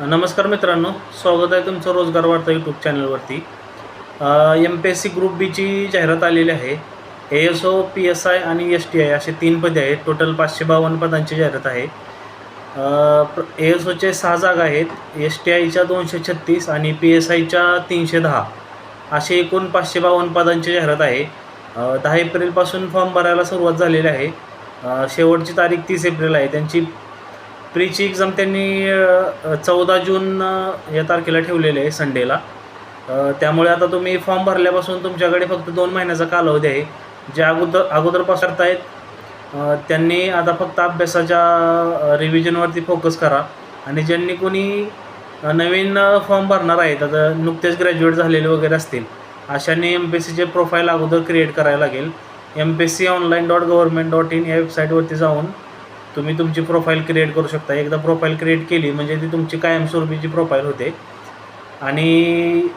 नमस्कार मित्रांनो, स्वागत आहे तुमचं रोजगार वार्ता यूट्यूब चॅनलवरती. MPSC ग्रुप बीची जाहिरात आलेली आहे. ASO, PSI आणि STI असे 3 पदे आहेत. टोटल 552 पदांची जाहिरात आहे. ASOचे 6 जागा आहेत, STIच्या 236 आणि PSIच्या 310 असे एकूण 552 पदांची जाहिरात आहे. 10 एप्रिलपासून फॉर्म भरायला सुरुवात झालेली आहे. शेवटची तारीख 30 एप्रिल आहे. त्यांची प्रीची एक्झाम त्यांनी 14 जून या तारखेला ठेवलेली आहे, संडेला. त्यामुळे आता तुम्ही फॉर्म भरल्यापासून तुमच्याकडे फक्त 2 महिन्याचा कालावधी आहे. जे अगोदरपासून करतायत त्यांनी आता फक्त अभ्यासाच्या रिव्हिजनवरती फोकस करा. आणि ज्यांनी कोणी नवीन फॉर्म भरणार आहेत, आता नुकतेच ग्रॅज्युएट झालेले वगैरे असतील, अशांनी MPSCचे प्रोफाईल अगोदर क्रिएट करायला लागेल. mpsconline.government.in या वेबसाईटवरती जाऊन तुम्ही तुमची प्रोफाईल क्रिएट करू शकता. एकदा प्रोफाईल क्रिएट केली म्हणजे ती तुमची कायमस्वरूपीची प्रोफाईल होते. आणि